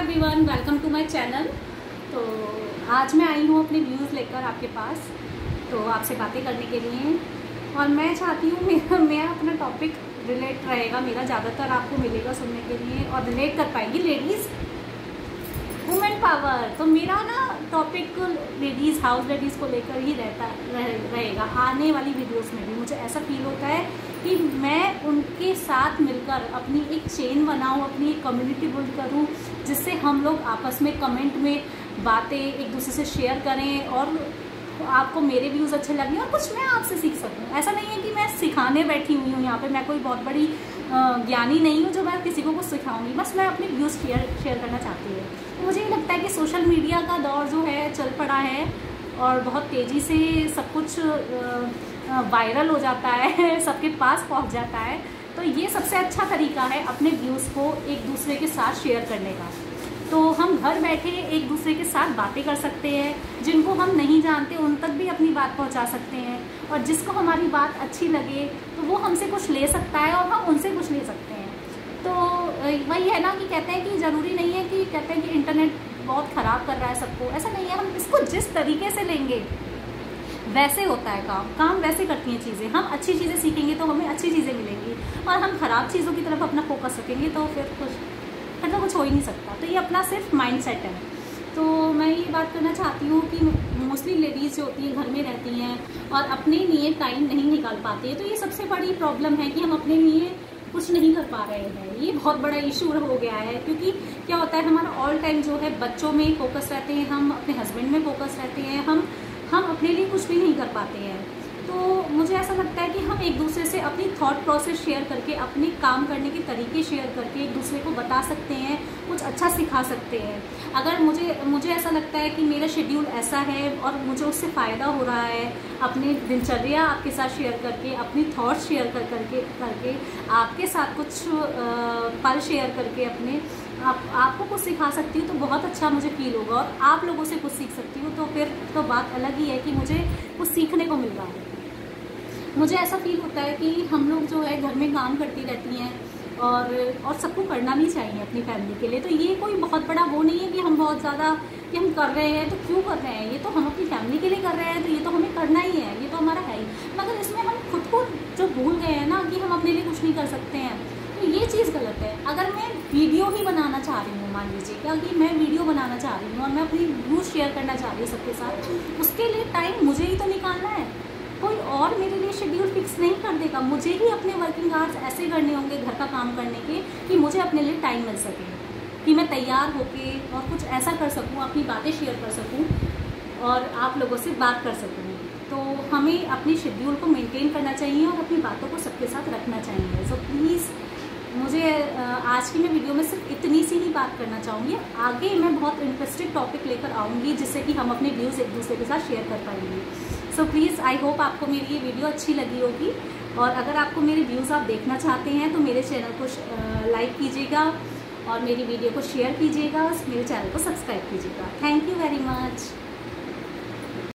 Everyone, welcome to my channel. तो आज मैं आई हूँ अपने व्यूज़ लेकर आपके पास, तो आपसे बातें करने के लिए। और मैं चाहती हूँ मेरा अपना टॉपिक रिलेट रहेगा, मेरा ज़्यादातर आपको मिलेगा सुनने के लिए और रिलेट कर पाएंगी लेडीज़ वुमेन पावर। तो मेरा ना टॉपिक लेडीज़, हाउस लेडीज़ को लेकर ही रहेगा आने वाली वीडियोस में भी। मुझे ऐसा फील होता है कि मैं उनके साथ मिलकर अपनी एक चेन बनाऊं, अपनी एक कम्युनिटी बिल्ड करूं, जिससे हम लोग आपस में कमेंट में बातें एक दूसरे से शेयर करें और आपको मेरे व्यूज़ अच्छे लगे और कुछ मैं आपसे सीख सकूं। ऐसा नहीं है कि मैं सिखाने बैठी हुई हूँ यहाँ पे, मैं कोई बहुत बड़ी ज्ञानी नहीं हूँ जो मैं किसी को कुछ सिखाऊंगी, बस मैं अपने व्यूज़ शेयर करना चाहती हूँ। तो मुझे ये लगता है कि सोशल मीडिया का दौर जो है चल पड़ा है और बहुत तेज़ी से सब कुछ वायरल हो जाता है, सबके पास पहुंच जाता है। तो ये सबसे अच्छा तरीका है अपने व्यूज़ को एक दूसरे के साथ शेयर करने का। तो हम घर बैठे एक दूसरे के साथ बातें कर सकते हैं, जिनको हम नहीं जानते उन तक भी अपनी बात पहुंचा सकते हैं, और जिसको हमारी बात अच्छी लगे तो वो हमसे कुछ ले सकता है और हम उनसे कुछ ले सकते हैं। तो वही है ना कि कहते हैं कि ज़रूरी नहीं है कि कहते हैं कि इंटरनेट बहुत ख़राब कर रहा है सबको, ऐसा नहीं है। हम इसको जिस तरीके से लेंगे वैसे होता है काम वैसे करती हैं चीज़ें। हम अच्छी चीज़ें सीखेंगे तो हमें अच्छी चीज़ें मिलेंगी, और हम ख़राब चीज़ों की तरफ अपना फोकस रखेंगे तो फिर कुछ हो ही नहीं सकता। तो ये अपना सिर्फ माइंड सेट है। तो मैं ये बात करना चाहती हूँ कि मोस्टली लेडीज़ जो होती हैं घर में रहती हैं और अपने लिए टाइम नहीं निकाल पाती है। तो ये सबसे बड़ी प्रॉब्लम है कि हम अपने लिए कुछ नहीं कर पा रहे हैं। ये बहुत बड़ा इशू हो गया है, क्योंकि क्या होता है हमारा ऑल टाइम जो है बच्चों में फोकस रहते हैं, हम अपने हस्बैंड में फोकस रहते हैं, हम अपने लिए कुछ भी नहीं कर पाते हैं। तो मुझे ऐसा लगता है कि हम एक दूसरे से अपनी थॉट प्रोसेस शेयर करके, अपने काम करने के तरीके शेयर करके एक दूसरे को बता सकते हैं, कुछ अच्छा सिखा सकते हैं। अगर मुझे ऐसा लगता है कि मेरा शेड्यूल ऐसा है और मुझे उससे फ़ायदा हो रहा है, अपनी दिनचर्या आपके साथ शेयर करके, अपनी थॉट्स शेयर करके आपके साथ कुछ पल शेयर करके अपने आपको कुछ सिखा सकती हूँ, तो बहुत अच्छा मुझे फील होगा। और आप लोगों से कुछ सीख सकती हूँ तो फिर तो बात अलग ही है कि मुझे कुछ सीखने को मिल रहा है। मुझे ऐसा फील होता है कि हम लोग जो है घर में काम करती रहती हैं और सबको करना भी चाहिए अपनी फैमिली के लिए। तो ये कोई बहुत बड़ा वो नहीं है कि हम बहुत ज़्यादा कि हम कर रहे हैं तो क्यों कर रहे हैं, ये तो हम अपनी फैमिली के लिए कर रहे हैं, तो ये तो हमें करना ही है, ये तो हमारा है ही। मगर इसमें हम खुद को जो भूल गए हैं ना कि हम अपने लिए कुछ नहीं कर सकते हैं, तो ये चीज़ गलत है। अगर मैं वीडियो ही बनाना चाह रही हूँ, मान लीजिए क्या कि मैं वीडियो बनाना चाह रही हूँ और मैं अपनी व्यूज़ शेयर करना चाह रही हूँ सबके साथ, उसके लिए टाइम मुझे ही तो निकालना है। कोई और मेरे लिए शेड्यूल फिक्स नहीं कर देगा। मुझे ही अपने वर्किंग आवर्स ऐसे करने होंगे घर का काम करने के कि मुझे अपने लिए टाइम मिल सके, कि मैं तैयार होके और कुछ ऐसा कर सकूँ, अपनी बातें शेयर कर सकूँ और आप लोगों से बात कर सकूँ। तो हमें अपनी शेड्यूल को मेंटेन करना चाहिए और अपनी बातों को सबके साथ रखना चाहिए। सो प्लीज़, मुझे आज की मैं वीडियो में सिर्फ इतनी सी ही बात करना चाहूँगी। आगे मैं बहुत इंटरेस्टिंग टॉपिक लेकर आऊँगी जिससे कि हम अपने व्यूज़ एक दूसरे के साथ शेयर कर पाएंगे। सो प्लीज़, आई होप आपको मेरी ये वीडियो अच्छी लगी होगी, और अगर आपको मेरे व्यूज़ आप देखना चाहते हैं तो मेरे चैनल को लाइक कीजिएगा और मेरी वीडियो को शेयर कीजिएगा, मेरे चैनल को सब्सक्राइब कीजिएगा। Thank you very much.